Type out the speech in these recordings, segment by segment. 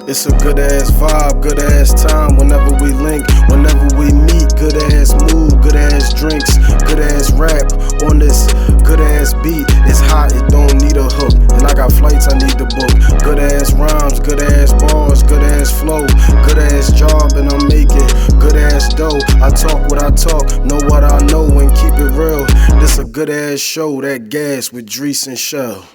It's a good ass vibe, good ass time. Whenever we link, whenever we meet, good ass mood, good ass drinks, good ass rap on this good ass beat. It's hot, it don't need a hook, and I got flights I need to book. Good ass rhymes, good ass bars, good ass flow, good ass job, and I'm making good ass dough. I talk what I talk, know what I know, and keep it real. This a good ass show, that gas with Dries and Shell.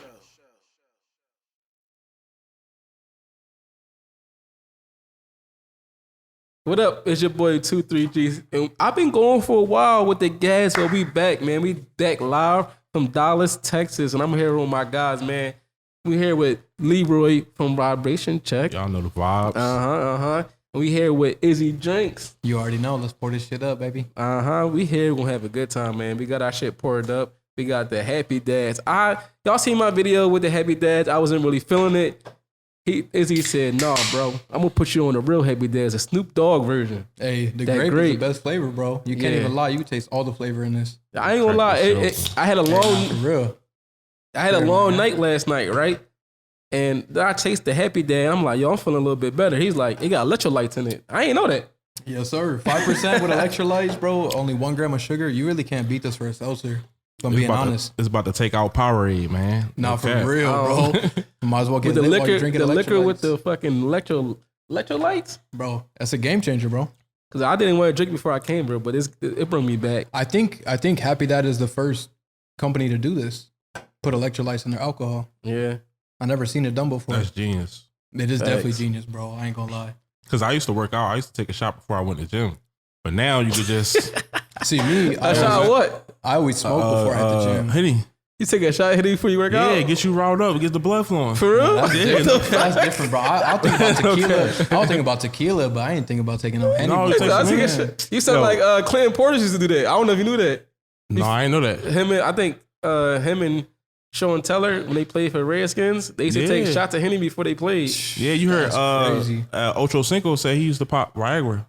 What up? It's your boy 23G. And I've been going for a while with the gas, but we back, man. We back live from Dallas, Texas. And I'm here with my guys, man. We here with Leroy from Vibration Check. Y'all know the vibes. And we here with Izzy Drinks. You already know. Let's pour this shit up, baby. We here gonna have a good time, man. We got our shit poured up. We got the Happy Dads. Y'all seen my video with the Happy Dads? I wasn't really feeling it. Izzy said, "Nah, bro, I'm gonna put you on the real Happy Dads, a Snoop Dogg version." Hey, the grape is the best flavor, bro. You can't even lie. You can taste all the flavor in this. I ain't gonna lie. I had a long, for real. I had a long night last night, right? And then I tasted the Happy Dad. I'm like, yo, I'm feeling a little bit better. He's like, it got electrolytes in it. I ain't know that. Yes, sir. 5% with electrolytes, bro. Only 1 gram of sugar. You really can't beat this for a seltzer. If I'm being honest. It's about to take out Powerade, man. Nah, for real, bro. Might as well get with the lit liquor, while you're drinking the liquor with electrolytes. the fucking electrolytes. Bro, that's a game changer, bro. Cause I didn't want to drink before I came, bro. But it brought me back. I think Happy Dad is the first company to do this. Put electrolytes in their alcohol. Yeah, I never seen it done before. That's genius. It is definitely genius, bro. I ain't gonna lie. Because I used to work out. I used to take a shot before I went to the gym. But now you could just... See, me, a shot what? I always smoke before I hit the gym. Henny. You take a shot hitting before you work out? Yeah, get you riled up. Get the blood flowing. For real? That's different, bro. I'll think about tequila. I'll think about tequila, but I ain't think about taking no Henny. No, you sound like Clinton Portis used to do that. I don't know if you knew that. No, I ain't know that. Him and Show and Teller, when they played for Redskins, they used to take shots of Henny before they played. Yeah, you heard crazy. Ocho Cinco say he used to pop Viagra.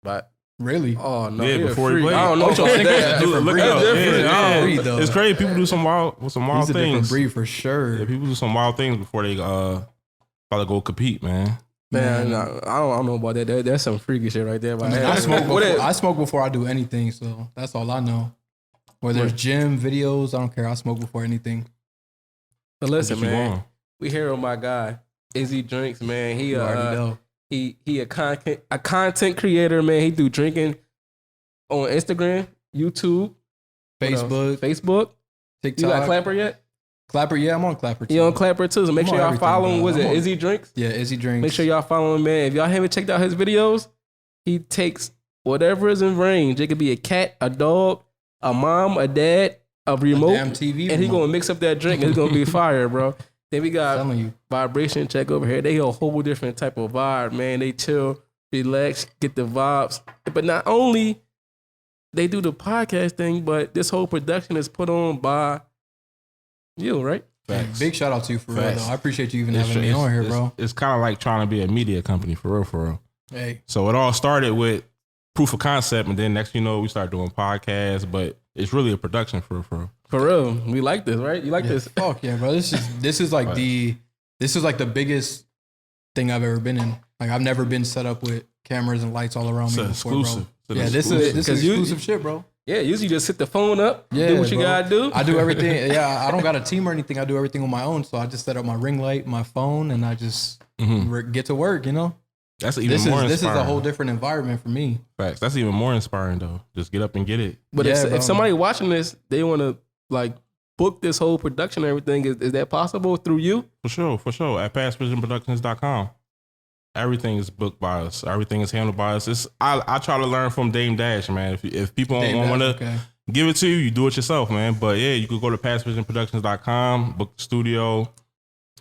But really? Oh no! Yeah, before he played. I don't know. Ocho Cinco's Look it up. It's crazy. People do some wild He's things. a different breed for sure. Yeah, people do some wild things before they probably go compete, man. Man, I don't know about that. That's some freaky shit right there. I smoke before I do anything, so that's all I know. Whether it's gym videos, I don't care. I smoke before anything. But listen, man, we here with my guy Izzy Drinks, man. He a content creator, man. He do drinking on Instagram, YouTube, Facebook, TikTok. You got Clapper yet? Clapper, yeah, I'm on Clapper too. You on Clapper too? So make sure y'all follow him. Was it Izzy Drinks? Yeah, Izzy Drinks. Make sure y'all follow him, man. If y'all haven't checked out his videos, he takes whatever is in range. It could be a cat, a dog, a mom, a dad, a remote, damn TV and he gonna mix up that drink. And it's gonna be fire, bro. Then we got Vibration Check over here. They a whole different type of vibe, man. They chill, relax, get the vibes. But not only they do the podcast thing, but this whole production is put on by you, right? Facts. Big shout out to you for real, though. I appreciate you even having me on here, bro. It's kind of like trying to be a media company for real. Hey. So it all started with proof of concept, and then next you know we start doing podcasts, but it's really a production for real. For real, we like this, right? You like this? Fuck yeah, bro. This is like the biggest thing I've ever been in. Like I've never been set up with cameras and lights all around me before, exclusive. bro. Yeah, this is exclusive shit, bro. Yeah, usually just hit the phone up, do what you gotta do. I do everything. Yeah, I don't got a team or anything. I do everything on my own. So I just set up my ring light, my phone, and I just get to work. You know. That's even more inspiring. This is a whole different environment for me. Facts. That's even more inspiring though. Just get up and get it. But if somebody watching this, they want to like book this whole production and everything, is that possible through you? For sure. At PastVisionProductions.com. Everything is booked by us. Everything is handled by us. I try to learn from Dame Dash, man. If people don't want to give it to you, you do it yourself, man. But yeah, you could go to PastVisionProductions.com, book the studio,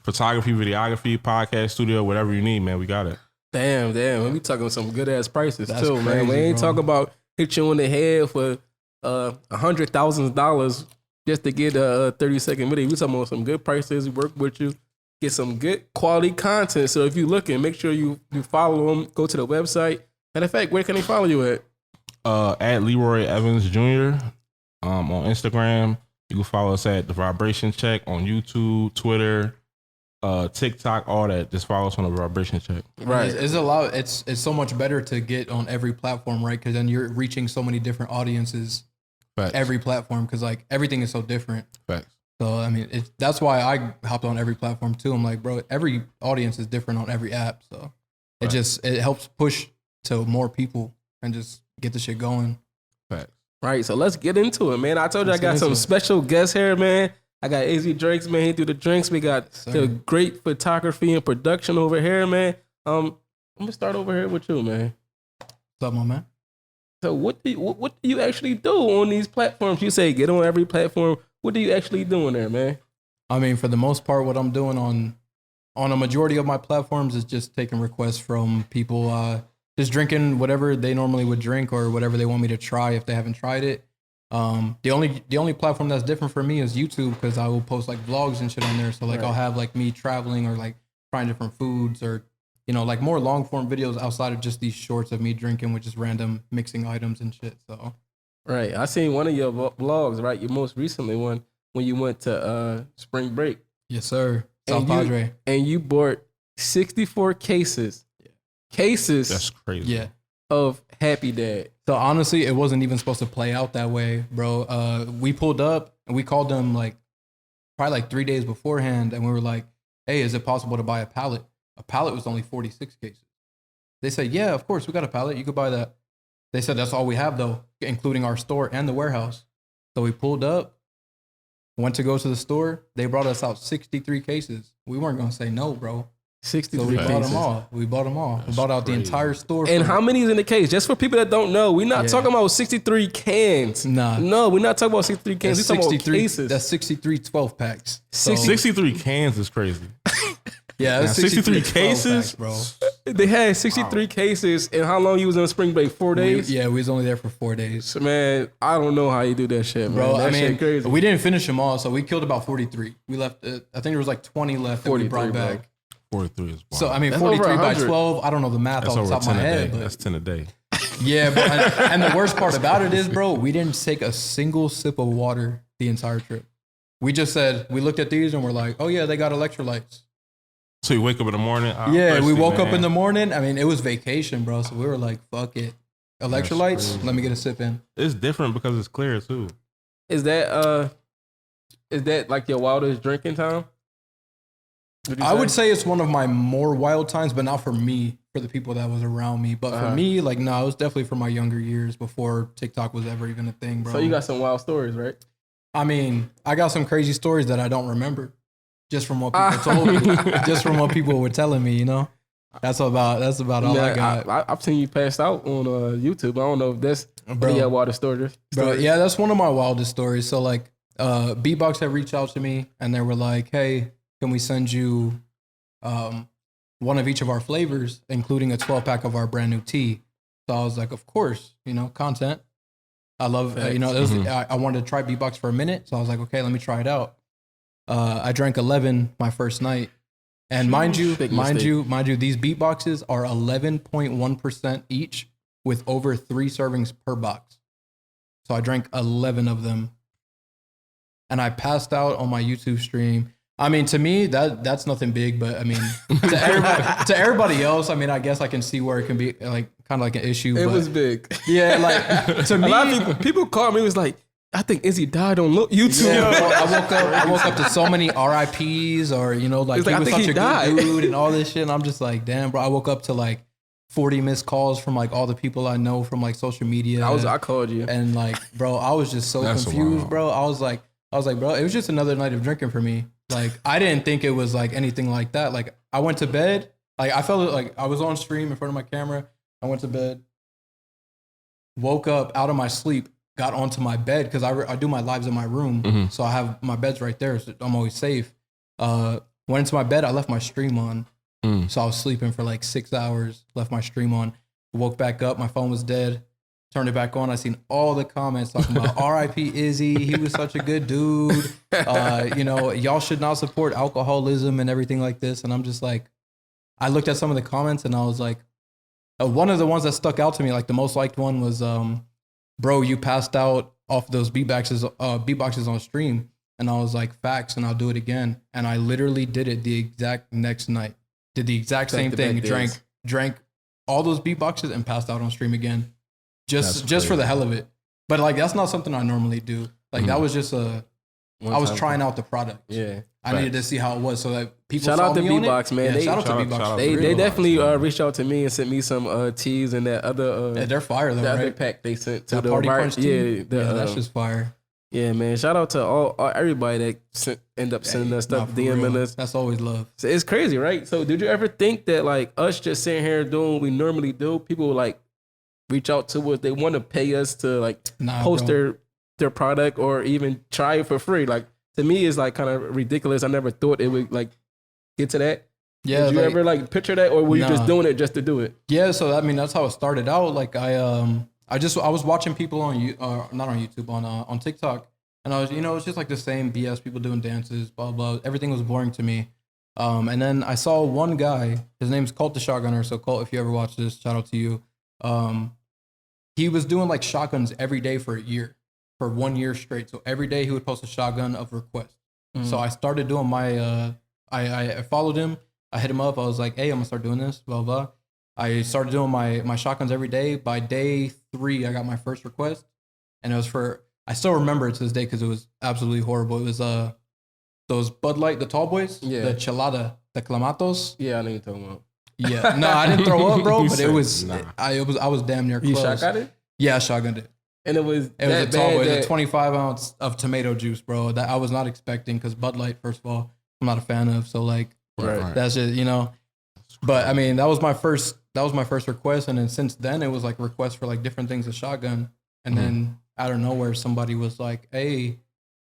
photography, videography, podcast studio, whatever you need, man. We got it. Damn. We talking some good ass prices too, crazy, man. We ain't bro. talking about hit you on the head for $100,000 just to get a 30-second video. We talking about some good prices. Work with you, get some good quality content. So if you looking, make sure you follow them. Go to the website. Matter of fact, where can they follow you at? At Leroy Evans Jr. On Instagram. You can follow us at The Vibration Check on YouTube, Twitter, TikTok, all that. Just follow us on the vibration check. Right. It's a lot. It's so much better to get on every platform, right? Because then you're reaching so many different audiences. Facts. Every platform, because like everything is so different. Facts. So I mean, that's why I hopped on every platform too. I'm like, bro, every audience is different on every app. So it helps push to more people and just get the shit going. Facts. Right, so let's get into it, man. I told you I got some special guests here, man. I got Izzy Drinks, man. He do the drinks. We got the great photography and production over here, man. I'm gonna start over here with you, man. What's up, my man? So what do you actually do on these platforms? You say get on every platform. What do you actually do in there, man? I mean, for the most part, what I'm doing on a majority of my platforms is just taking requests from people, just drinking whatever they normally would drink or whatever they want me to try if they haven't tried it. The only platform that's different for me is YouTube, because I will post like vlogs and shit on there. So like I'll have like me traveling or like trying different foods, or like more long form videos outside of just these shorts of me drinking with just random mixing items and shit. So right, I seen one of your vlogs, right? Your most recently one when you went to spring break. Yes, sir. South Padre. And you bought 64 cases. Yeah. Cases. That's crazy. Yeah. Of Happy Dad. So honestly, it wasn't even supposed to play out that way, bro. We pulled up and we called them like probably like 3 days beforehand, and we were like, "Hey, is it possible to buy a pallet?" A pallet was only 46 cases. They said, "Yeah, of course, we got a pallet. You could buy that." They said, "That's all we have though, including our store and the warehouse." So we pulled up, went to go to the store. They brought us out 63 cases. We weren't gonna say no, bro. 63 So we cases. bought them all. We bought them all. We bought out the entire store. And how many is in the case? Just for people that don't know, we're not talking about 63 cans. Nah. No, we're not talking about 63 cans. We're talking about cases. That's 63 12 packs. So, 63 cans is crazy. Yeah, that's 63 12 cases, packs, bro. They had 63 cases, and how long you was on spring break? 4 days? We was only there for 4 days. So, man, I don't know how you do that shit, bro. Man. That I mean, shit crazy. We didn't finish them all, so we killed about 43. We left, I think there was like 20 left that we brought back. 43 is wild. So, I mean, that's 43 by 12, I don't know the math off the top of my head. But that's 10 a day. Yeah, bro. And the worst part about it is, bro, we didn't take a single sip of water the entire trip. We just said, we looked at these and we're like, oh yeah, they got electrolytes. So you wake up in the morning? Yeah, we woke up in the morning. I mean, it was vacation, bro. So we were like, fuck it. Electrolytes, let me get a sip in. It's different because it's clear too. Is that like your wildest drinking time? I would say it's one of my more wild times, but not for me, for the people that was around me. But for me, like, no, it was definitely for my younger years before TikTok was ever even a thing, bro. So you got some wild stories, right? I mean, I got some crazy stories that I don't remember, just from what people told me, just from what people were telling me, you know? That's about all I got. I've seen you passed out on YouTube. I don't know if that's one of your wildest stories. Bro, yeah, that's one of my wildest stories. So, like, Beatbox had reached out to me, and they were like, hey, can we send you one of each of our flavors, including a 12-pack of our brand new tea? So I was like, of course, content. I love, I wanted to try Beatbox for a minute. So I was like, okay, let me try it out. I drank 11 my first night. And mind you, these Beatboxes are 11.1% each with over 3 servings per box. So I drank 11 of them. And I passed out on my YouTube stream. I mean, to me, that's nothing big, but I mean, to everybody else, I mean, I guess I can see where it can be like kind of like an issue. It was big. Yeah, like to me, a lot of people called me. It was like, I think Izzy died on YouTube. Yeah, I woke up to so many RIPs, or like he was such a good dude and all this shit. And I'm just like, damn, bro. I woke up to like 40 missed calls from like all the people I know from like social media. I called you, and like, bro, I was just so confused, bro. I was like, bro, it was just another night of drinking for me. Like, I didn't think it was like anything like that. Like, I went to bed. Like, I felt like I was on stream in front of my camera. I went to bed, woke up out of my sleep, got onto my bed because I do my lives in my room. Mm-hmm. So I have my bed's right there. So I'm always safe. Went into my bed. I left my stream on. So I was sleeping for like 6 hours, left my stream on, woke back up. My phone was dead. Turned it back on. I seen all the comments talking about R.I.P. Izzy. He was such a good dude. Y'all should not support alcoholism and everything like this. And I'm just like, I looked at some of the comments and I was like, one of the ones that stuck out to me, like the most liked one was, bro, you passed out off those beatboxes on stream. And I was like, facts, and I'll do it again. And I literally did it the exact next night. Did the exact same thing. Drank all those beatboxes and passed out on stream again. Just for the hell of it. But like, that's not something I normally do. Like that was just I was trying out the product. Yeah. I needed to see how it was so that people shout saw out to me on Beatbox, it. man. Yeah, shout out to Beatbox. They definitely reached out to me and sent me some teas and that other yeah, they're fire though, the right? other pack they sent to that the Party Crunch team? Yeah, that's just fire. Yeah, man. Shout out to all everybody that end up sending us stuff, DMing us. That's always love. So it's crazy, right? So did you ever think that like us just sitting here doing what we normally do, people would like reach out to us, they want to pay us to like post their product or even try it for free? Like to me, it's like kind of ridiculous. I never thought it would like get to that. Yeah. Did you ever like picture that, or were you just doing it just to do it? Yeah. So I mean, that's how it started out. Like I was watching people on not on YouTube, on TikTok, and I was, it's just like the same BS, people doing dances, blah blah. Everything was boring to me. And then I saw one guy. His name's Colt the Shotgunner. So Colt, if you ever watch this, shout out to you. He was doing like shotguns every day for 1 year straight. So every day he would post a shotgun of request. So I started doing my. I followed him. I hit him up. I was like, hey, I'm gonna start doing this. Blah blah. I started doing my shotguns every day. By day 3, I got my first request, and it was for. I still remember it to this day because it was absolutely horrible. It was those Bud Light, the tall boys, the Chelada, the Clamatos. Yeah, I know you're talking about. Yeah, no, I didn't throw up, bro, but it was. I was damn near close. You shotgunned it? Yeah, I shotgunned it. And it was a tall boy, a 25 ounce of tomato juice, bro. That I was not expecting because Bud Light, first of all, I'm not a fan of. So like, that's just But I mean, that was my first request, and then since then it was like requests for like different things of shotgun, and then out of nowhere somebody was like, hey,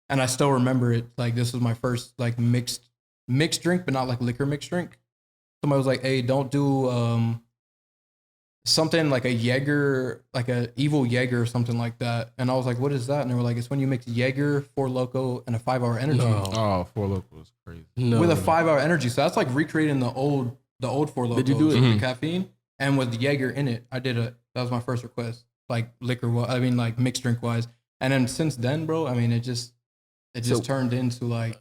and I still remember it. Like this was my first like mixed drink, but not like liquor mixed drink. Somebody was like, hey, don't do something like a Jaeger, like a evil Jaeger or something like that. And I was like, what is that? And they were like, it's when you mix Jaeger, 4 Loko, and a 5-hour energy. Oh, 4 Loko is crazy. With a 5-hour energy. So that's like recreating the old 4 Loko. Did you do it? With the caffeine and with the Jaeger in it. That was my first request. Like like mixed drink wise. And then since then, bro, I mean, it just turned into like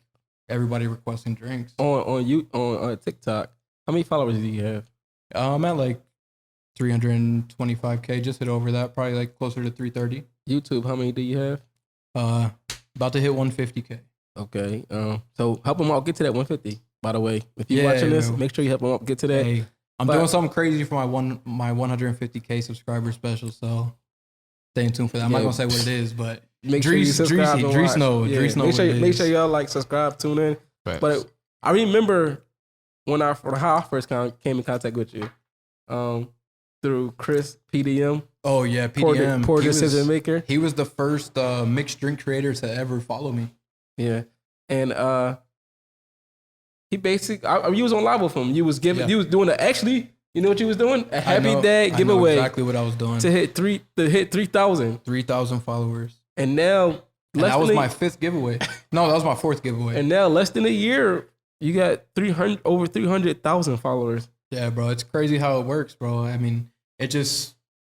everybody requesting drinks. On TikTok, how many followers do you have? I'm at like 325K, just hit over that, probably like closer to 330. YouTube, how many do you have? About to hit 150K. Okay. So help them out get to that 150. By the way, if you're watching this, make sure you help them out get to that. Hey, I'm doing something crazy for my 150K subscriber special, so stay tuned for that. I'm not gonna say what it is, but make sure you subscribe. Drees know. Make sure y'all like, subscribe, tune in. Thanks. But I remember how I first came in contact with you. Through Chris PDM. Oh yeah, PDM. Poor Decision Maker. He was the first mixed drink creator to ever follow me. Yeah, and he basically, you was on live with him. You was doing actually, you know what you was doing? A Happy Dad giveaway. Exactly what I was doing to hit 3,000. 3,000 followers. And now, that was my 5th giveaway. No, that was my 4th giveaway. And now, less than a year, you got over 300,000 followers. Yeah, bro, it's crazy how it works, bro. I mean, it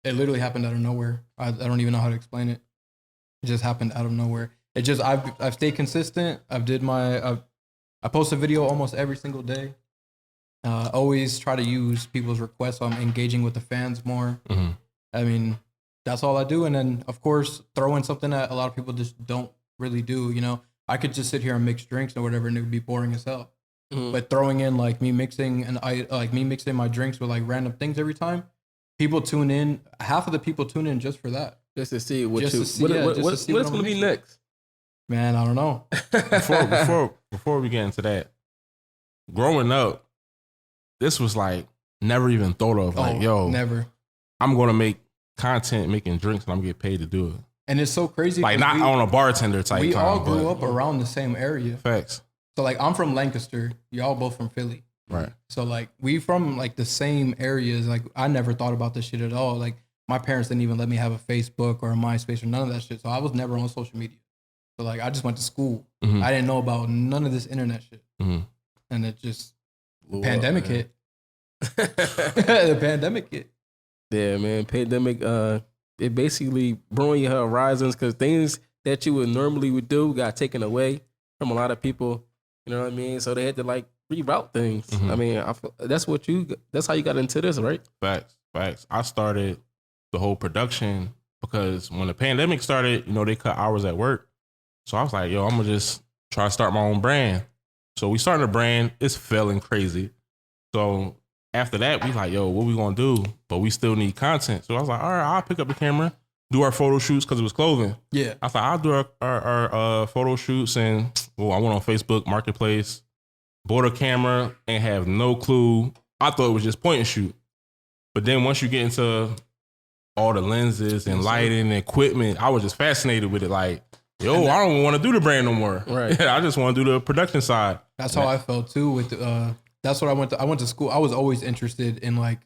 literally happened out of nowhere. I don't even know how to explain it. It just happened out of nowhere. I've stayed consistent. I post a video almost every single day. Always try to use people's requests, so I'm engaging with the fans more. Mm-hmm. I mean, that's all I do. And then, of course, throw in something that a lot of people just don't really do. I could just sit here and mix drinks or whatever, and it would be boring as hell. Mm-hmm. But throwing in like me mixing my drinks with like random things every time, people tune in. Half of the people tune in just for that, just to see what's what's gonna be next. Man, I don't know. Before we get into that, growing up, this was like never even thought of. Like, never. I'm gonna make content making drinks and I'm gonna get paid to do it. And it's so crazy. Like not on a bartender type. We all grew up around the same area. Facts. So like I'm from Lancaster, y'all both from Philly. Right. So like we from like the same areas. Like I never thought about this shit at all. Like my parents didn't even let me have a Facebook or a MySpace or none of that shit. So I was never on social media. So like I just went to school. Mm-hmm. I didn't know about none of this internet shit. Mm-hmm. And it just pandemic hit. The pandemic hit. Yeah, man. Pandemic it basically broadened your horizons because things that you would normally do got taken away. from a lot of people. You know what I mean? So they had to like reroute things. I mean, that's how you got into this, right? Facts. I started the whole production because when the pandemic started, you know, they cut hours at work. So I was like, yo, I'm gonna just try to start my own brand. So we started a brand. It's failing crazy. So after that, we like, yo, what we gonna do? But we still need content. So I was like, all right, I'll pick up the camera, do our photo shoots because it was clothing. Yeah. I thought I'll do our photo shoots, and I went on Facebook Marketplace, bought a camera, and have no clue. I thought it was just point and shoot. But then once you get into all the lenses and lighting and equipment, I was just fascinated with it. Like, yo, I don't want to do the brand no more. Right. I just want to do the production side. That's how I felt too. With that's what I went to school. I was always interested in like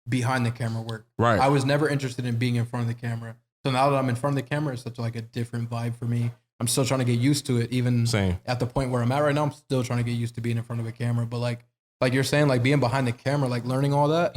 behind the camera work. Right. I was never interested in being in front of the camera. So now that I'm in front of the camera, it's such like a different vibe for me. I'm still trying to get used to it. Even at the point where I'm at right now, I'm still trying to get used to being in front of a camera. But like you're saying, like being behind the camera, like learning all that,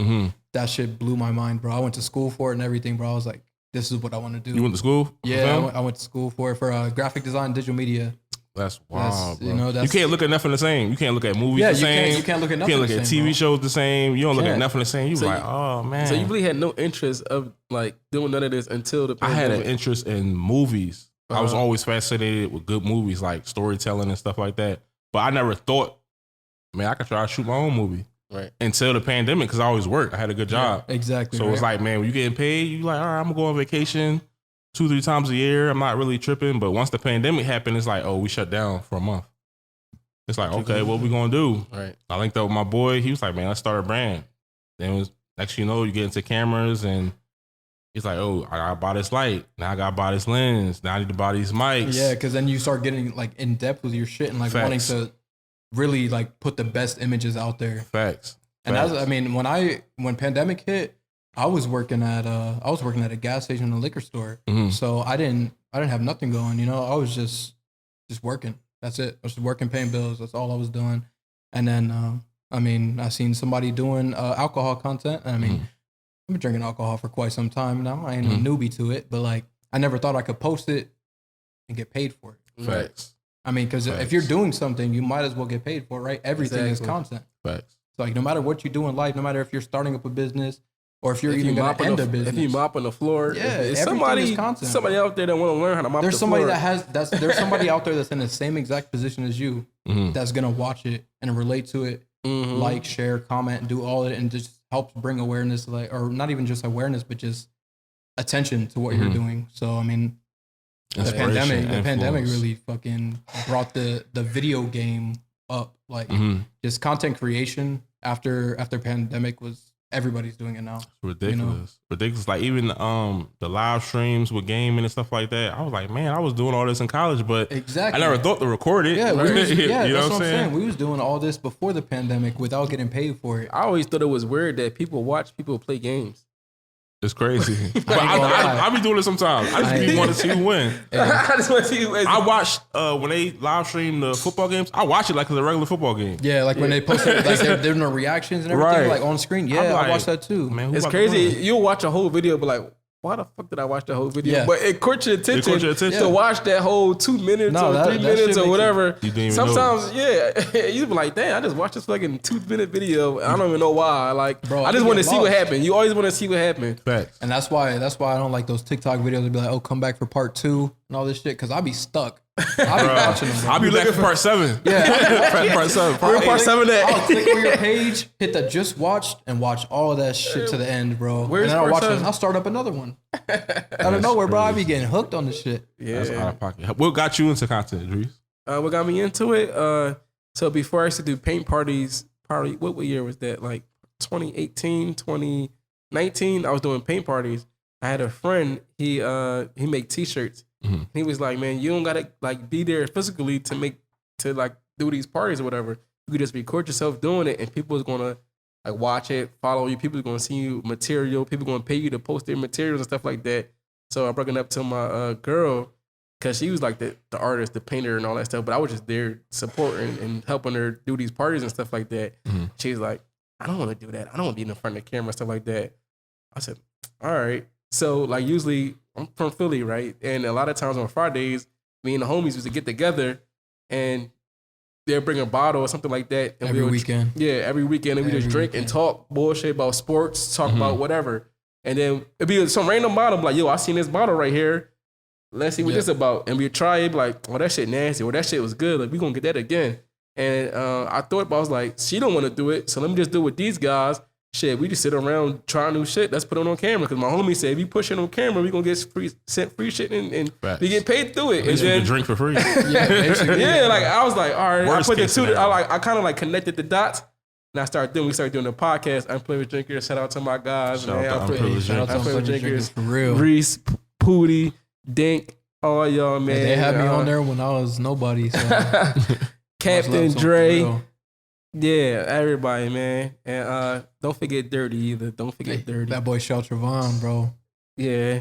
that shit blew my mind, bro. I went to school for it and everything, bro. I was like, this is what I want to do. You went to school? Yeah, I went to school for graphic design, digital media. That's wild, bro. You know, you can't look at nothing the same. You can't look at movies the same. You can't look at nothing. You can't look at TV shows the same. You don't look at nothing the same. So like, oh man. So you really had no interest of like doing none of this until the pandemic. I had an interest in movies. I was always fascinated with good movies, like storytelling and stuff like that. But I never thought, man, I could try to shoot my own movie. Right. Until the pandemic, because I always worked. I had a good job. Yeah, exactly. So it's like, man, when you getting paid, you like, all right, I'm gonna go on vacation 2-3 times a year. I'm not really tripping. But once the pandemic happened, it's like, oh, we shut down for a month. It's like, okay, what we gonna do? Right. I linked up with my boy. He was like, man, let's start a brand. Then it was next, you know, you get into cameras and he's like, oh, I gotta buy this light. Now I gotta buy this lens. Now I need to buy these mics. Yeah, because then you start getting like in depth with your shit and like wanting to really like put the best images out there. Facts. And that's, I mean, when pandemic hit, I was working at a gas station and a liquor store. So I didn't have nothing going, you know. I was just working. That's it. I was just working, paying bills. That's all I was doing. And then I mean, I seen somebody doing alcohol content. I mean, I've been drinking alcohol for quite some time now. I ain't a newbie to it, but like I never thought I could post it and get paid for it. Facts. I mean, because if you're doing something, you might as well get paid for it, right? Everything is content. Facts. So like no matter what you do in life, no matter if you're starting up a business or if you're even going to end a business. If you mop on the floor, if somebody out there that want to learn how to mop the floor. There's somebody out there that's in the same exact position as you that's going to watch it and relate to it, like, share, comment, and do all of it, and just helps bring awareness, like, or not even just awareness, but just attention to what you're doing. So I mean, the pandemic really fucking brought the video game up, like just content creation after pandemic was. Everybody's doing it now. It's ridiculous. You know? Ridiculous. Like even the live streams with gaming and stuff like that. I was like, man, I was doing all this in college, but I never thought to record it. Yeah, right? you know that's what I'm saying? We was doing all this before the pandemic without getting paid for it. I always thought it was weird that people watch people play games. It's crazy. But I be doing it sometimes. I just want to see who win. I just want to see who wins. I watched when they live stream the football games. I watch it like it's a regular football game. Yeah, like when they post it, like they're doing the reactions and everything, like on screen. Yeah, I watch that too. Man, it's crazy. You'll watch a whole video, but like, why the fuck did I watch the whole video? Yeah. But it caught your attention to watch that whole 2 minutes or 3 minutes or whatever. Sometimes, you be like, damn, I just watched this fucking 2-minute video. I don't even know why. Like, bro, I just want to see what happened. You always want to see what happened. Facts. And that's why I don't like those TikTok videos that be like, oh, come back for part 2 and all this shit, because I be stuck. I'll be watching them, bro. I'll be looking for part 7. Yeah. part 7. Part 7 that. I'll click on your page, hit the just watched, and watch all of that shit to the end, bro. Where's and then I'll start up another one. Out of nowhere, bro. I be getting hooked on this shit. Yeah. That's out of pocket. What got you into content, Idris? What got me into it? So before I used to do paint parties, probably, what year was that? Like 2018, 2019, I was doing paint parties. I had a friend, he made t-shirts. He was like, man, you don't gotta like be there physically to like do these parties or whatever. You could just record yourself doing it and people is gonna like watch it, follow you. People are gonna see you material. People are gonna pay you to post their materials and stuff like that. So I brought it up to my girl because she was like the artist, the painter and all that stuff. But I was just there supporting and helping her do these parties and stuff like that. She was like, I don't want to do that. I don't want to be in front of the camera and stuff like that. I said, all right. So like usually I'm from Philly, right? And a lot of times on Fridays, me and the homies used to get together and they'll bring a bottle or something like that. And every weekend. Yeah, every weekend. And we just drink and talk bullshit about sports, talk about whatever. And then it'd be some random bottle, like, yo, I seen this bottle right here. Let's see what this about. And we try it, like, oh, that shit nasty. Or that shit was good. Like, we gonna get that again. And I thought about, I was like, she don't want to do it. So let me just do it with these guys. Shit, we just sit around trying new shit. Let's put it on camera. Because my homie said, if you push it on camera, we gonna get sent free shit and we get paid through it. And then drink for free. Yeah, like I was like, all right. Worst I put the two. scenario. I kind of like connected the dots. And we started doing the podcast. Unprivileged Drinkers. Shout out to my guys. Shout out to Unprivileged Drinkers. For real. Reese, Pootie, Dink, all y'all, man. Yeah, they had me on there when I was nobody. So. Captain Dre. Yeah, everybody, man. And don't forget Dirty either. Don't forget Dirty. That boy Sheltravon, bro. Yeah.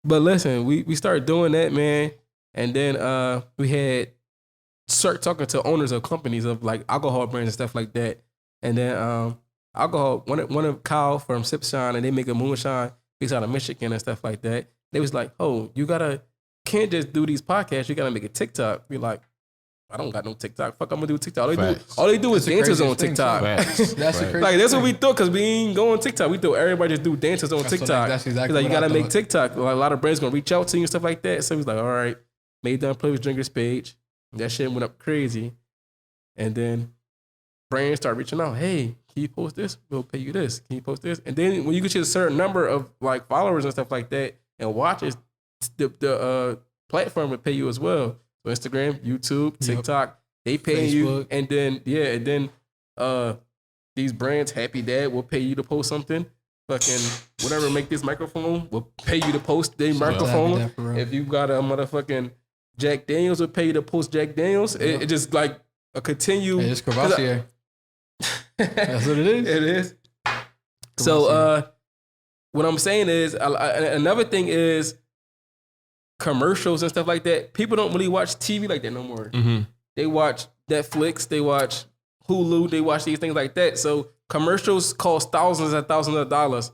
But listen, we started doing that, man. And then we had start talking to owners of companies of like alcohol brands and stuff like that. And then alcohol, one of Kyle from Sip Shine, and they make a moonshine. He's out of Michigan and stuff like that. They was like, oh, can't just do these podcasts. You gotta make a TikTok. Be like, I don't got no TikTok. Fuck, I'm gonna do TikTok. All they do is dances on TikTok. That's the crazy like that's thing. what we thought, because we ain't go on TikTok. We thought everybody just do dances on TikTok. That's exactly like you what gotta I make thought. TikTok. Like, a lot of brands gonna reach out to you and stuff like that. So he's like, all right, made the Unprivileged Drinkers page. That shit went up crazy, and then brands start reaching out. Hey, can you post this? We'll pay you this. Can you post this? And then when you get to a certain number of like followers and stuff like that and watches, the platform will pay you as well. So Instagram, YouTube, TikTok. They pay you, and then these brands, Happy Dad, will pay you to post something. Fucking whatever, make this microphone will pay you to post their microphone. If you got a motherfucking Jack Daniels, will pay you to post Jack Daniels. It just like a continue. Hey, it's Courvoisier. That's what it is. It is. So what I'm saying is, another thing is commercials and stuff like that. People don't really watch TV like that no more. Mm-hmm. They watch Netflix, they watch Hulu, they watch these things like that. So commercials cost thousands and thousands of dollars.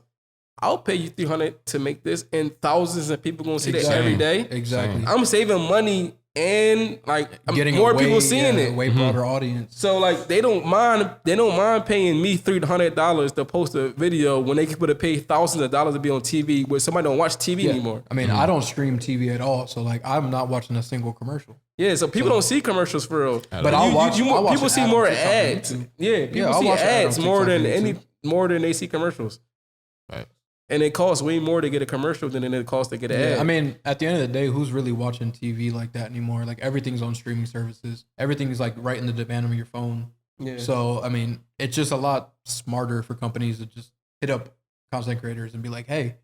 I'll pay you $300 to make this, and thousands of people gonna see that every day. Exactly. I'm saving money and like Getting more people seeing it. Way broader audience. So like they don't mind paying me $300 to post a video when they could have paid thousands of dollars to be on TV where somebody don't watch TV anymore. I mean, I don't stream TV at all, so like I'm not watching a single commercial. Yeah, so people don't see commercials for real. But I'll watch people see more TikTok and ads. YouTube. Yeah, people I'll see watch an ad on ads more TikTok than and YouTube. more than they see commercials. Right. And it costs way more to get a commercial than it costs to get an ad. I mean, at the end of the day, who's really watching TV like that anymore? Like everything's on streaming services. Everything's like right in the demand of your phone. Yeah. So I mean, it's just a lot smarter for companies to just hit up content creators and be like, "Hey,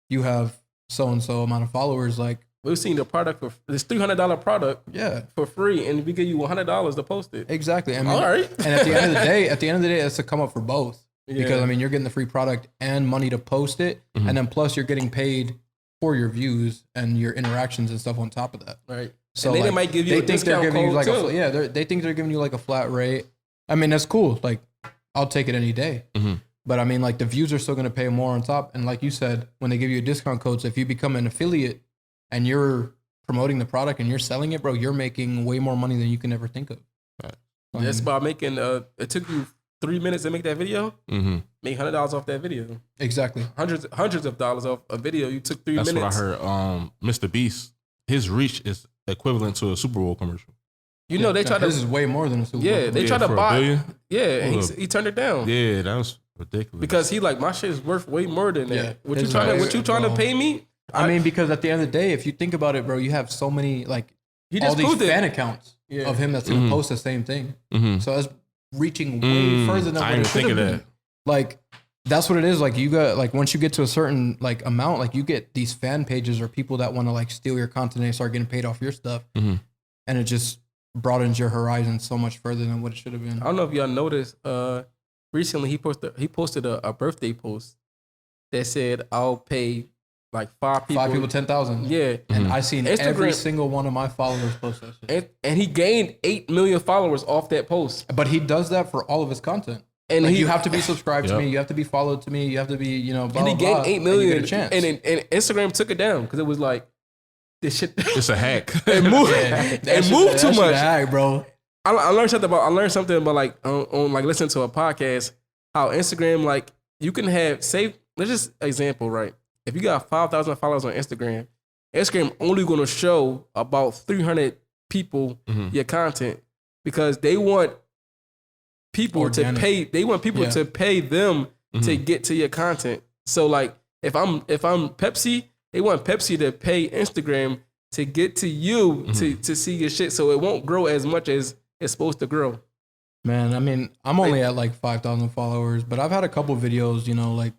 you have so and so amount of followers. Like, we've seen the product for this $300 product for free, and we give you $100 to post it. Exactly. I mean, all right. And at the end of the day, it's to come up for both. Because I mean, you're getting the free product and money to post it, and then plus you're getting paid for your views and your interactions and stuff on top of that. Right. So and then like, they might give you a discount code you like too. they think they're giving you like a flat rate. I mean, that's cool. Like, I'll take it any day. Mm-hmm. But I mean, like the views are still going to pay more on top. And like you said, when they give you a discount code, so if you become an affiliate and you're promoting the product and you're selling it, bro, you're making way more money than you can ever think of. Right. That's by making it took you 3 minutes to make that video. Mm-hmm. Make $100 off that video. Exactly. Hundreds of dollars off a video. You took 3 minutes. That's what I heard. Mr. Beast, his reach is equivalent to a Super Bowl commercial. You know, they tried to. This is way more than a Super Bowl. Yeah, they tried to for buy. $1 billion? Yeah, and he turned it down. Yeah, that was ridiculous. Because he like, my shit is worth way more than that. Yeah, What you it's trying right. to pay me? I mean, because at the end of the day, if you think about it, bro, you have so many like He all just these proved it. fan accounts of him that's gonna post the same thing. Mm-hmm. So that's reaching way further than I what it didn't should think have of been. that. Like that's what it is. Like you got like once you get to a certain like amount, like you get these fan pages or people that want to like steal your content and they start getting paid off your stuff, Mm-hmm. and it just broadens your horizon so much further than what it should have been. I don't know if y'all noticed. Recently he posted a birthday post that said, "I'll pay like 5 people." 5 people, 10,000. Yeah, And I seen Instagram- every single one of my followers post that shit. and he gained 8 million followers off that post. But he does that for all of his content. And Like he you have to be subscribed to Yep. me. You have to be followed to me. You have to be, blah, and he blah, gained blah, 8 and million. you get a chance. And Instagram took it down because it was like this shit. It's a hack. It moved. It moved too much, hack, bro. I learned something about like on like listening to a podcast. How Instagram, like you can have let's just example, right? If you got 5,000 followers on Instagram only going to show about 300 people your content because they want people to pay. They want people to pay them to get to your content. So like if I'm Pepsi, they want Pepsi to pay Instagram to get to you to see your shit. So it won't grow as much as it's supposed to grow. Man, I mean, I'm only at like 5,000 followers, but I've had a couple videos, you know, like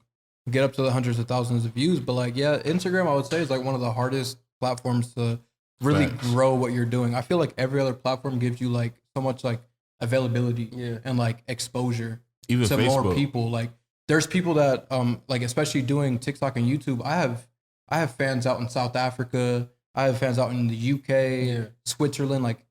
get up to the hundreds of thousands of views. But like, yeah, Instagram, I would say, is like one of the hardest platforms to really grow what you're doing. I feel like every other platform gives you like so much like availability and like exposure even to Facebook. more people. Like there's people that like especially doing TikTok and YouTube. I have fans out in South Africa. I have fans out in the UK, Switzerland, like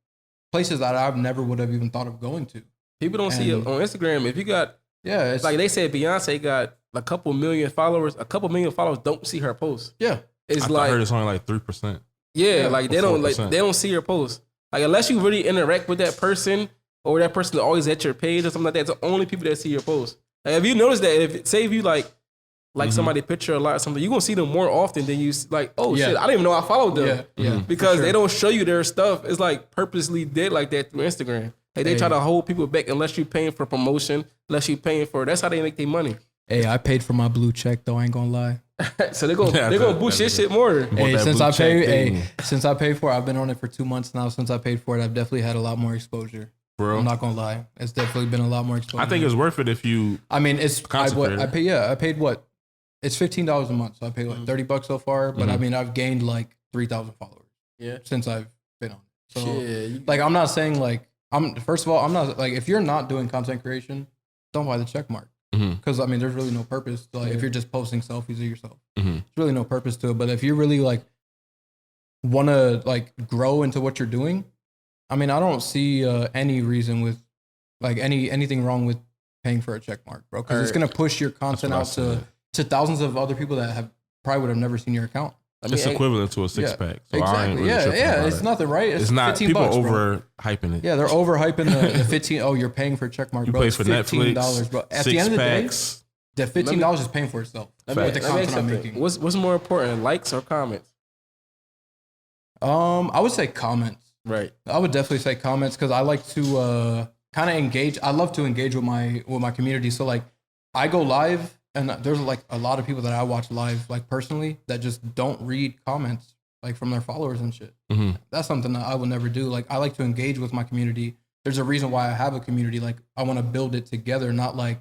places that I never would have even thought of going to. People don't see it on Instagram. If you got, it's like they said, Beyonce got a couple million followers. A couple million followers don't see her post. Yeah, it's I heard it's only like 3%. Yeah, like they don't they don't see your post. Like unless you really interact with that person or that person is always at your page or something like that, it's the only people that see your post. Like if you notice that, if you like somebody picture a lot or something, you're gonna see them more often than you like. Oh shit, I didn't even know I followed them. Yeah, because they don't show you their stuff. It's like purposely did like that through Instagram. Like they try to hold people back unless you're paying for promotion, unless you're paying for. That's how they make their money. Hey, I paid for my blue check though. I ain't gonna lie. So they're gonna boost your shit more. Hey, since I paid for it, I've been on it for 2 months now. Since I paid for it, I've definitely had a lot more exposure. Bro, I'm not gonna lie. It's definitely been a lot more exposure. I think it's worth it if you. I mean, I paid what? It's $15 a month, so I paid like $30 so far. But I mean, I've gained like 3,000 followers. Yeah, since I've been on it. So like, I'm not saying like First of all, I'm not like if you're not doing content creation, don't buy the check mark. Because I mean, there's really no purpose. Like if you're just posting selfies of yourself, there's really no purpose to it. But if you really like want to like grow into what you're doing, I mean, I don't see any reason with like anything wrong with paying for a check mark, bro. Because it's gonna push your content out to thousands of other people that probably would have never seen your account. I mean, it's equivalent to a 6-pack. So exactly. I ain't really it's nothing, right? It's not. People $15, overhyping it. Yeah, they're overhyping the 15. Oh, you're paying for a check mark, bro. You pay for $15, bro. At the end of the day, the $15 is paying for itself with the content I'm making. What's more important, likes or comments? I would say comments. Right. I would definitely say comments because I like to kind of engage. I love to engage with my community. So like, I go live. And there's like a lot of people that I watch live, like personally, that just don't read comments like from their followers and shit. That's something that I will never do. Like I like to engage with my community. There's a reason why I have a community. Like I want to build it together, not like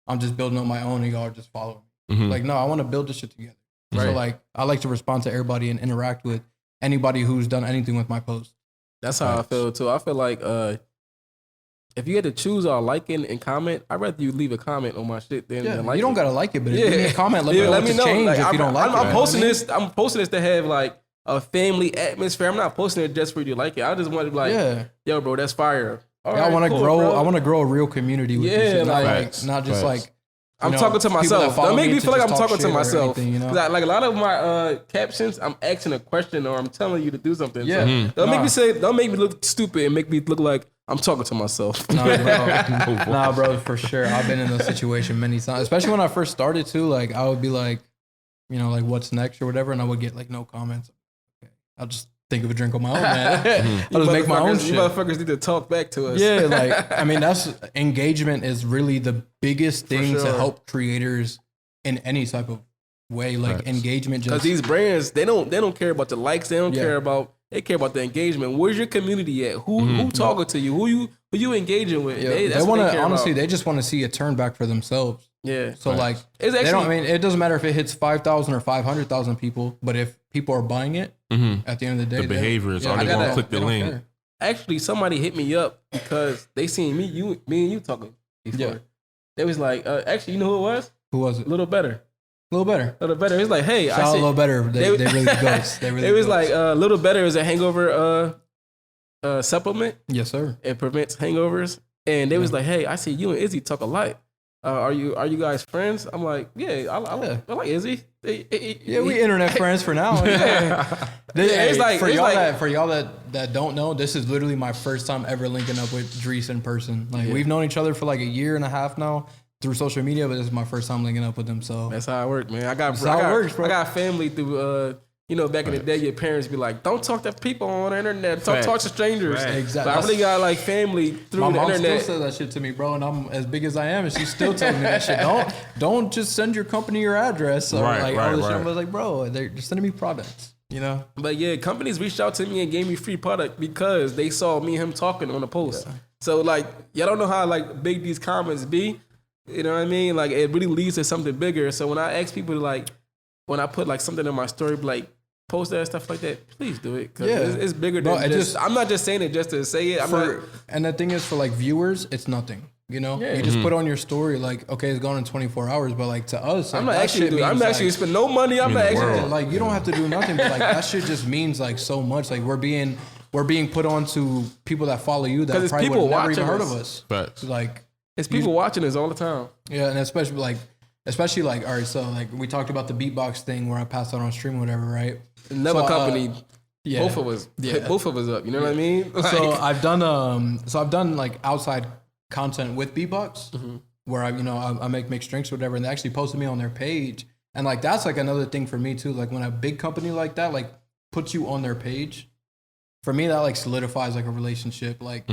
I'm just building on my own and y'all are just following me. Like no, I want to build this shit together. Right. So like I like to respond to everybody and interact with anybody who's done anything with my post. That's how I feel too. I feel like if you had to choose or liking and comment, I'd rather you leave a comment on my shit than like you don't gotta like it, but if you leave a comment, let me know. Change like, if you don't like it. I'm posting this. I'm posting this to have like a family atmosphere. I'm not posting it just for you to like it. I just want to be like, yo, bro, that's fire. I want to grow. Bro. I want to grow a real community with this shit. Not just like. I'm talking to myself. Don't make me feel like I'm talking to myself. Anything, you know? Like a lot of my captions, I'm asking a question or I'm telling you to do something. Yeah. So don't make me look stupid and make me look like I'm talking to myself. Nah, bro, for sure. I've been in those situations many times, especially when I first started too. Like I would be like, you know, like what's next or whatever, and I would get like no comments. Okay, I'll just think of a drink on my own, man. I'll just make my own shit. You motherfuckers need to talk back to us. Yeah, like I mean, that's engagement is really the biggest thing to help creators in any type of way. Like engagement, just because these brands they don't care about the likes. They don't care about. They care about the engagement. Where's your community at? Who talking to you? Who you engaging with? Yeah. They want to honestly. They just want to see a turn back for themselves. Yeah. So like, it's actually, they don't. I mean, it doesn't matter if it hits 5,000 or 500,000 people, but if people are buying it, at the end of the day, the behavior is all they want to click the link. Care. Actually, somebody hit me up because they seen me and you talking before. Yeah. They was like, actually, you know who it was? Who was it? Little Better. Little Better. It's like, hey, shout out Little Better. They really ghosts. They really. It was like Little Better is a hangover supplement. Yes, sir. It prevents hangovers. And they was like, hey, I see you and Izzy talk a lot. are you guys friends? I'm like, yeah, I like Izzy. We internet friends for now. For y'all that don't know, this is literally my first time ever linking up with Dries in person. Like we've known each other for like a year and a half now through social media, but this is my first time linking up with him. So that's how it works, man. I got family through. Back in the day, your parents be like, "Don't talk to people on the internet. Don't talk to strangers." Right. Exactly. But I really got like family through the internet. My mom still says that shit to me, bro, and I'm as big as I am, and she still tells me that shit. Don't just send your company your address or all this shit. I was like, bro, they're just sending me products, But yeah, companies reached out to me and gave me free product because they saw me and him talking on a post. Yeah. So like, y'all don't know how like big these comments be. You know what I mean? Like it really leads to something bigger. So when I ask people to like, when I put like something in my story, like. Post that stuff like that, please do it. Cause it's bigger than I'm not just saying it just to say it. And the thing is, for like viewers, it's nothing. You just put on your story like, okay, it's gone in 24 hours, but like to us, like, I'm not actually spend no money. I'm not actually like you don't have to do nothing, but like that shit just means like so much. Like we're being put on to people that follow you that probably would have never even heard of us. But like it's people watching us all the time. Yeah, and especially like all right, so like we talked about the beatbox thing where I passed out on stream or whatever, right? Another company, both of us up. You know what I mean? Like, so I've done like outside content with beatbox where I make mixed drinks or whatever, and they actually posted me on their page, and like that's like another thing for me too. Like when a big company like that like puts you on their page, for me that like solidifies like a relationship. Like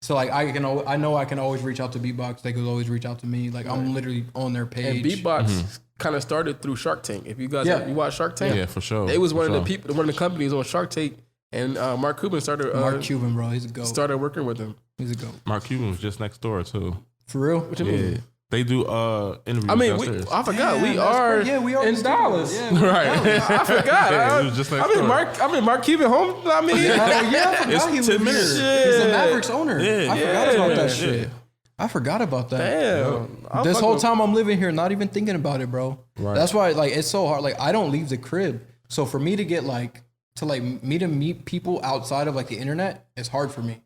so like I know I can always reach out to Beatbox. They could always reach out to me. Like I'm literally on their page. And Beatbox kind of started through Shark Tank. If you guys you watch Shark Tank, yeah, for sure. It was one of the companies on Shark Tank, and Mark Cuban started. Mark Cuban, bro, he's a goat. Started working with him. He's a goat. Mark Cuban was just next door too. For real? What you mean? They do interviews. I mean, I forgot we are in Dallas. Yeah, right. I forgot. It was just next door. Mark Cuban home. I mean, I forgot it's he was 10 minutes. He's the Mavericks owner. Yeah, I forgot about that shit. I forgot about that. Damn. This whole time I'm living here, not even thinking about it, bro. Right. That's why like it's so hard. Like I don't leave the crib, so for me to get to meet people outside of like the internet, it's hard for me.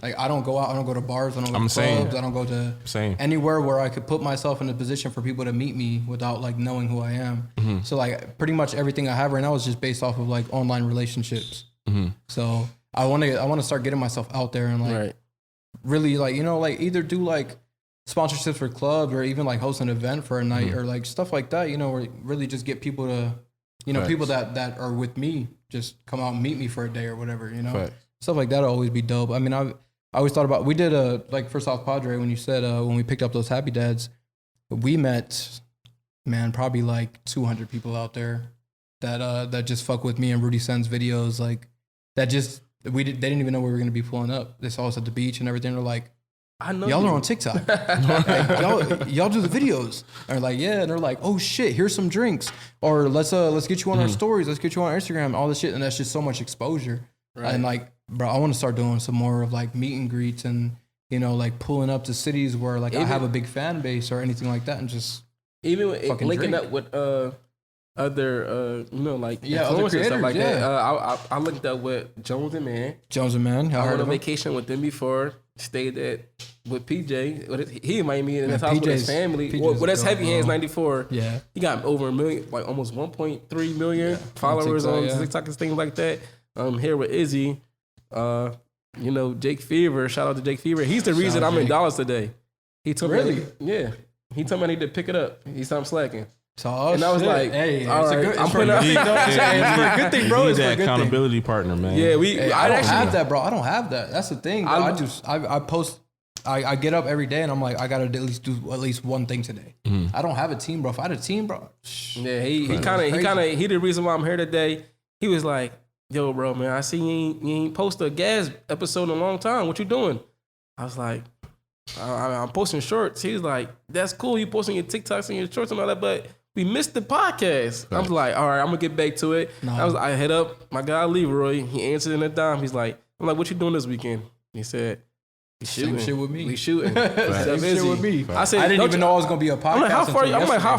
Like I don't go out, I don't go to bars, I don't go to clubs, I don't go to anywhere where I could put myself in a position for people to meet me without like knowing who I am. So like pretty much everything I have right now is just based off of like online relationships. So I want to start getting myself out there and like really like like either do like sponsorships for clubs or even like host an event for a night or like stuff like that. Or really just get people to people that are with me just come out and meet me for a day or whatever. Stuff like that will always be dope. I mean, I always thought about, we did for South Padre, when you said, when we picked up those Happy Dads, we met, man, probably like 200 people out there that just fuck with me and Rudy Sen's videos. Like that just, they didn't even know we were going to be pulling up. They saw us at the beach and everything. They're like, I know y'all are on TikTok. Like, y'all do the videos. And they're like, yeah. And they're like, oh shit, here's some drinks. Or let's get you on our stories. Let's get you on Instagram, all this shit. And that's just so much exposure. Right. And like, bro, I want to start doing some more of like meet and greets and, like pulling up to cities where like I have a big fan base or anything like that and just even linking up with other, like influencers and stuff like that. I linked up with Jones and Man. I went on vacation with them before, stayed with PJ. He invited me in his house with his family. That's Heavy Hands 94. Yeah. He got over 1 million, like almost 1.3 million followers on TikTok and things like that. I'm here with Izzy. Jake Fever. Shout out to Jake Fever. He's the reason I'm in Dallas today. He told me. Yeah. He told me I need to pick it up. He said I'm slacking. And I was like, hey, all right, I'm putting up. It's a good thing, bro. It's a accountability partner, man. Yeah, I don't have that, bro. I don't have that. That's the thing. I post. I get up every day and I'm like, I gotta at least do at least one thing today. I don't have a team, bro. If I had a team, bro. Yeah, he the reason why I'm here today. He was like, yo, bro, man, I see you ain't post a gas episode in a long time. What you doing? I was like, I'm posting shorts. He was like, that's cool. You posting your TikToks and your shorts and all that, but we missed the podcast. Right. I was like, all right, I'm gonna get back to it. I hit up my guy Leroy. He answered in a dime. He's like, I'm like, what you doing this weekend? He said, we shooting. Same shit with me. We shooting. Same shit with me. I said, I didn't even know I was gonna be a podcast. I'm like, how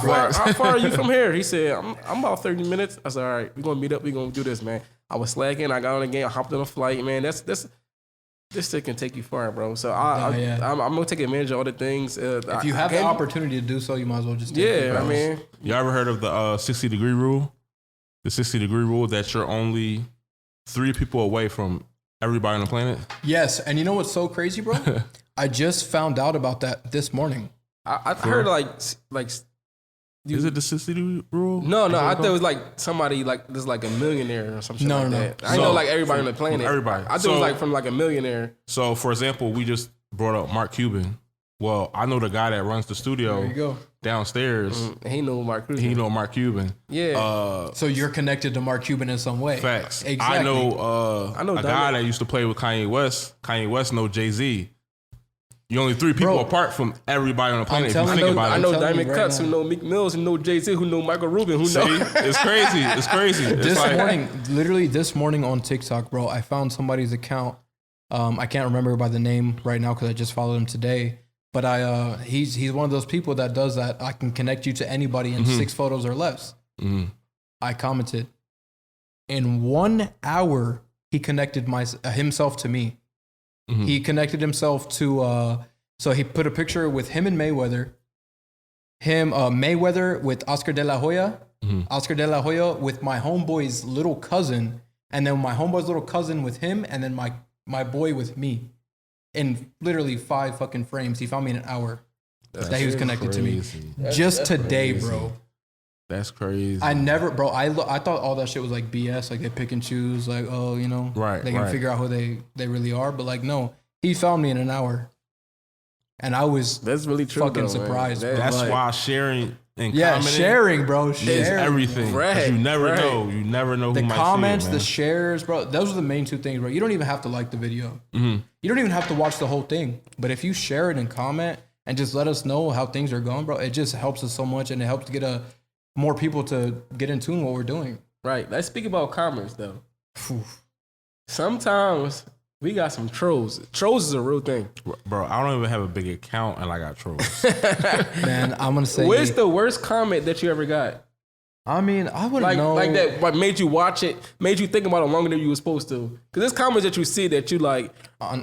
far are you from here? He said, I'm about 30 minutes. I said, all right, we're gonna meet up. We're gonna do this, man. I was slacking. I got on the game. I hopped on a flight, man. That's this shit can take you far, bro. So I'm gonna take advantage of all the things. If you have the opportunity to do so, you might as well just take it. I mean, you ever heard of the 60-degree rule? The 60-degree rule that you're only 3 people away from everybody on the planet. Yes, and you know what's so crazy, bro? I just found out about that this morning. I heard like. Is it the 60 rule? No, I thought it was like somebody like there's like a millionaire or something like that. I know like everybody on the planet. Everybody. I thought it was like from like a millionaire. So for example, we just brought up Mark Cuban. Well, I know the guy that runs the studio downstairs. He know Mark Cuban. He know Mark Cuban. Yeah. So you're connected to Mark Cuban in some way. Facts. Exactly. I know a guy that used to play with Kanye West. Kanye West know Jay-Z. You're only 3 people apart from everybody on the planet. I know Diamond Cuts who know Meek Mills, who know Jay-Z, who know Michael Rubin, who know. It's crazy. It's crazy. This morning on TikTok, bro, I found somebody's account. I can't remember by the name right now because I just followed him today. But he's one of those people that does that. I can connect you to anybody in 6 photos or less. I commented. In 1 hour, he connected himself to me. He connected himself to, so he put a picture with him and Mayweather. Mayweather with Oscar de la Hoya. Oscar de la Hoya with my homeboy's little cousin. And then my homeboy's little cousin with him. And then my boy with me. In literally 5 fucking frames. He found me in an hour that he was connected to me. Just today, bro. That's crazy. I thought all that shit was like BS. Like they pick and choose. Like, oh, you know, they can figure out who they really are. But like, no, he found me in an hour, and I was that's really true. Fucking surprised. Bro. That's why sharing and commenting, sharing, bro, is everything. Right, you never know. You never know the who might comments, see it, the shares, bro. Those are the main 2 things, bro. You don't even have to like the video. You don't even have to watch the whole thing. But if you share it and comment and just let us know how things are going, bro, it just helps us so much, and it helps to get more people to get in tune with what we're doing. Right. Let's speak about comments, though. Sometimes we got some trolls. Trolls is a real thing. Bro, I don't even have a big account, and I got trolls. Man, I'm going to say... What's the worst comment that you ever got? I mean, I wouldn't know. Like that, what made you watch it, made you think about it longer than you were supposed to. Because there's comments that you see that you like,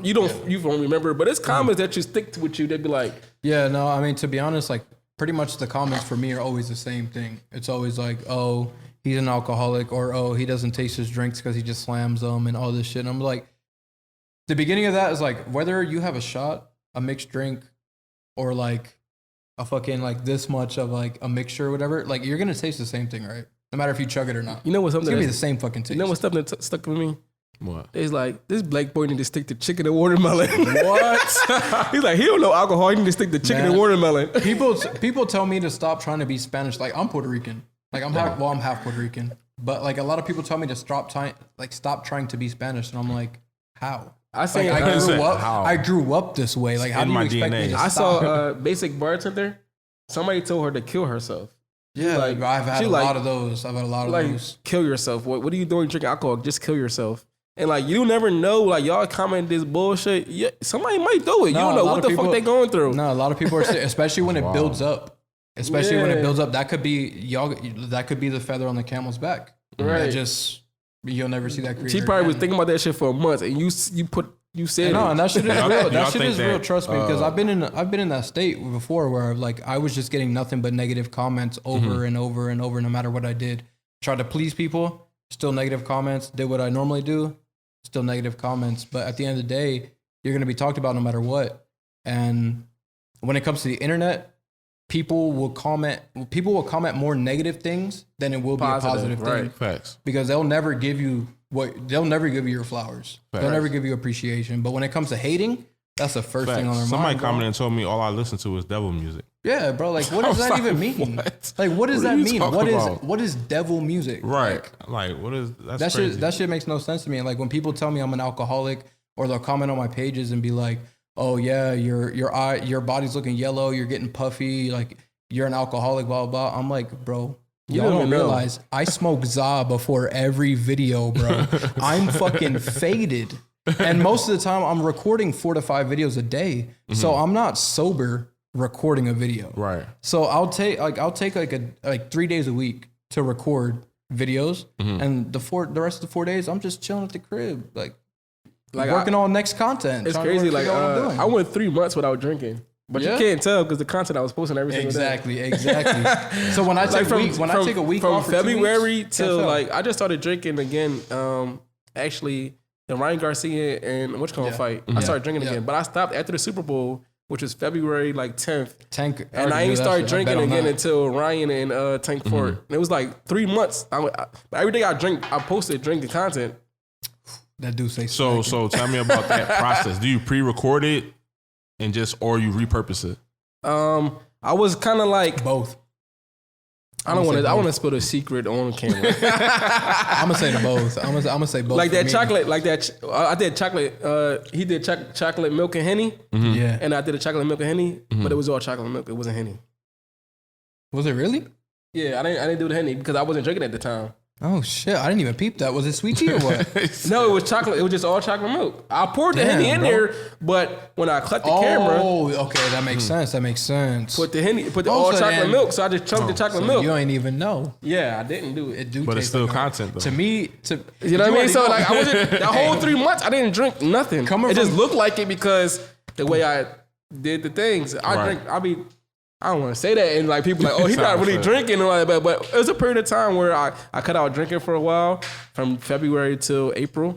you don't remember, but it's comments that you stick to with you. They'd be like... Yeah, no, I mean, to be honest, like, pretty much the comments for me are always the same thing. It's always like, oh, he's an alcoholic, or oh, he doesn't taste his drinks because he just slams them and all this shit. And I'm like, the beginning of that is like, whether you have a shot, a mixed drink, or like a fucking like this much of like a mixture or whatever, like you're gonna taste the same thing, right? No matter if you chug it or not. You know what's something? It's gonna be the same fucking taste. You know what's something that stuck with me? What? It's like, this black boy need to stick to chicken and watermelon. What? He's like, he don't know alcohol. He need to stick to chicken and watermelon. People tell me to stop trying to be Spanish. Like, I'm Puerto Rican. Like, I'm half Puerto Rican. But like, a lot of people tell me to stop trying to be Spanish. And I'm like, how? I grew up this way. Like, how do you expect me to stop? I saw Basic Bartender. Somebody told her to kill herself. Yeah, like, I've had a lot of those. I've had a lot of those. Kill yourself. What are you doing drinking alcohol? Just kill yourself. And like, you never know, like y'all comment this bullshit. Yeah, somebody might do it. You don't know what the fuck they going through. No, a lot of people are, especially when it builds up. Especially when it builds up, that could be the feather on the camel's back. Right. You'll never see that creature. She probably was thinking about that shit for a month, and you said no, and that shit is real. That shit is real. Trust me, because I've been in that state before where like I was just getting nothing but negative comments over and over and over, no matter what I did. Tried to please people, still negative comments. Did what I normally do, still negative comments. But at the end of the day, you're going to be talked about no matter what. And when it comes to the internet, people will comment more negative things than it will be a positive thing. Facts. Because they'll never give you your flowers. Facts. They'll never give you appreciation. But when it comes to hating, that's the first thing on their mind. Somebody commented and told me all I listen to is devil music. Yeah, bro. Like, what does that even mean? What? Like, what does that mean? What is devil music? Right. Like what is that? That shit makes no sense to me. And like when people tell me I'm an alcoholic, or they'll comment on my pages and be like, "Oh yeah, your body's looking yellow. You're getting puffy. Like you're an alcoholic." Blah blah. I'm like, bro. Y'all don't realize I smoke za before every video, bro. I'm fucking faded. And most of the time I'm recording 4 to 5 videos a day. So I'm not sober recording a video. Right. So I'll take like 3 days a week to record videos. And the rest of the 4 days I'm just chilling at the crib. Like like working on next content. It's crazy. Like I went 3 months without drinking. But you can't tell because the content I was posting every single day. Exactly. So when I take take a week from off for February till like I just started drinking again. Actually, the Ryan Garcia and fight. I started drinking again, but I stopped after the Super Bowl, which was February like 10th. And I ain't started drinking again until Ryan and Tank Ford. And it was like 3 months. Every day I posted drinking content. That do say so. So tell me about that process. Do you pre-record it? And or you repurpose it? I was kind of like both. I want to spill the secret on camera. I'm gonna say the both. I'm gonna say both. Like that chocolate, like that. I did chocolate. He did chocolate milk and Henny. Mm-hmm. Yeah. And I did a chocolate milk and Henny, but it was all chocolate milk. It wasn't Henny. Was it really? Yeah, I didn't do the Henny because I wasn't drinking at the time. Oh shit! I didn't even peep that. Was it sweet tea or what? No, it was chocolate. It was just all chocolate milk. I poured the Henny in there, but when I cut the camera, okay, that makes sense. That makes sense. Put the all chocolate milk, so I just chunked the chocolate milk. You ain't even know. Yeah, I didn't do it. But it's still content though. To me, you know what I mean. So like, I wasn't that whole 3 months. I didn't drink nothing. It just looked like it because the way I did the things. I don't want to say that, and like people like, oh, he's not really drinking and all that, but it was a period of time where I cut out drinking for a while, from February till April.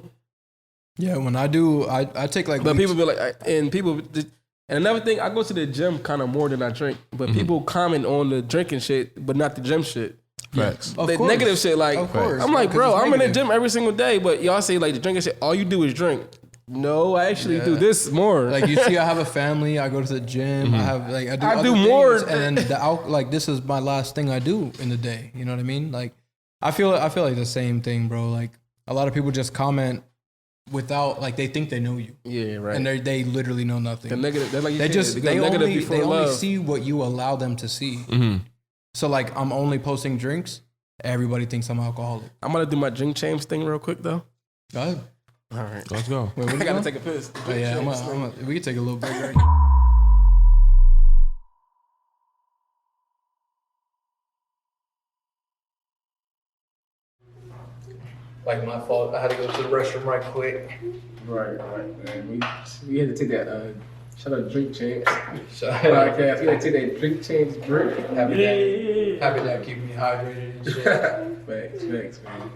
Yeah, when I do, I take like. But people be like, and another thing, I go to the gym kind of more than I drink, but people comment on the drinking shit, but not the gym shit. Facts. The negative shit, like I'm like, bro, I'm in the gym every single day, but y'all say like the drinking shit, all you do is drink. No, I actually do this more. Like you see, I have a family. I go to the gym. I have like I do more, and then this is my last thing I do in the day. You know what I mean? Like I feel like the same thing, bro. Like a lot of people just comment without like they think they know you. Yeah, right. And they literally know nothing. The negative, like they only see what you allow them to see. Mm-hmm. So like I'm only posting drinks. Everybody thinks I'm alcoholic. I'm gonna do my drink change thing real quick though. Go ahead. All right, let's go. Wait, we gotta take a piss. Oh, yeah, we can take a little break right Like my fault. I had to go to the restroom right quick. Right, man. We had to take that. Shout out Drink Change podcast. We had to take that Drink Change break. Happy that keep me hydrated and shit. Facts, man.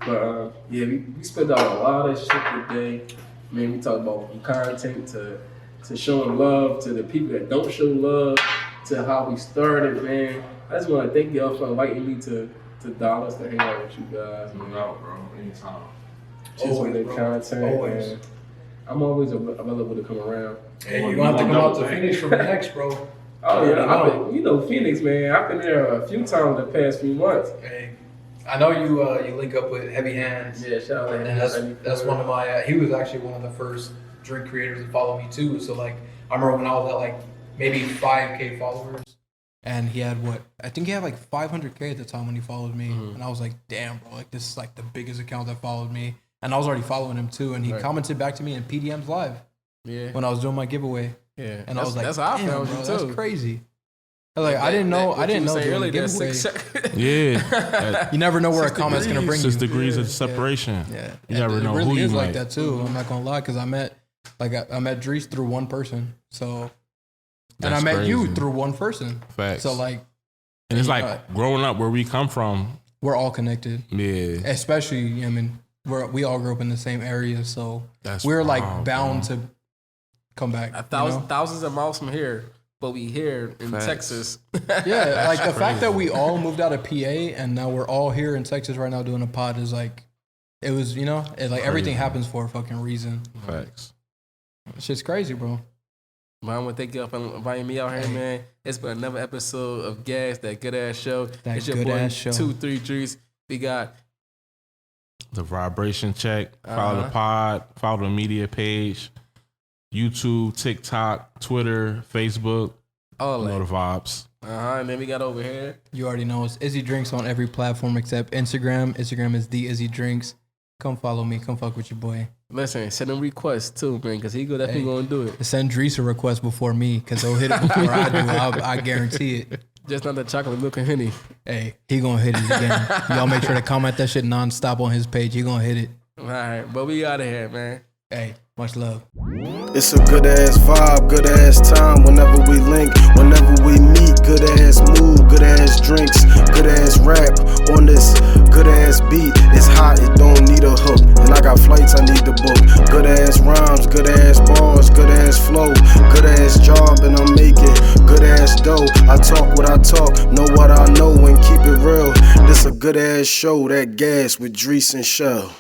But yeah, we spent out a lot of shit today. Man, we talked about from content to showing love to the people that don't show love to how we started, man. I just want to thank y'all for inviting me to Dallas to hang out with you guys. No doubt, bro. Anytime. Just with the content. Always. Man. I'm always available to come around. Hey, you're gonna have to come out to Phoenix for the next, bro. Oh yeah, you know Phoenix, man. I've been there a few times the past few months. Hey. I know you link up with Heavy Hands. Yeah, shout out. And that's one of my. He was actually one of the first drink creators to follow me too. So like, I remember when I was at like maybe 5K followers, and he had I think he had like 500K at the time when he followed me, and I was like, damn, bro, like this is like the biggest account that followed me, and I was already following him too, and he commented back to me in PDMs live. Yeah. When I was doing my giveaway. Yeah. And I was like, that's how I found you too. That's crazy. Like I didn't know earlier giveaway. Yeah. You never know where a comment's gonna bring you. 6 degrees of separation. Yeah. You never know really who you is might. like that too. I'm not gonna lie, because I met Dries through one person. So and I met you through one person. Facts. So like, and it's like growing up where we come from. We're all connected. Yeah. Especially, I mean, we all grew up in the same area, so we're like bound to come back. Thousands of miles from here. But we here in Texas. Yeah, like the fact that we all moved out of PA and now we're all here in Texas right now doing a pod is like, it was, everything happens for a fucking reason. Facts. It's just crazy, bro. Man, I want to thank y'all for inviting me out here, man. It's been another episode of Gas, that good ass show. It's your boy, 2-3 Dries. We got the Vibration Check. Follow the pod. Follow the media page. YouTube, TikTok, Twitter, Facebook. All the vibes. And then we got over here. You already know it's Izzy Drinks on every platform except Instagram. Instagram is the Izzy Drinks. Come follow me. Come fuck with your boy. Listen, send him requests too, man, because he definitely gonna do it. Send Dries a request before me, because he'll hit it before I do. I guarantee it. Just not the chocolate milk and Henny. Hey, he gonna hit it again. Y'all make sure to comment that shit nonstop on his page. He gonna hit it. All right, but we out of here, man. Hey, much love. It's a good ass vibe, good ass time. Whenever we link, whenever we meet, good ass mood, good ass drinks, good ass rap on this good ass beat. It's hot, it don't need a hook, and I got flights I need to book. Good ass rhymes, good ass bars, good ass flow, good ass job, and I'm making good ass dough. I talk what I talk, know what I know, and keep it real. This a good ass show, that gas with Dries and Shell.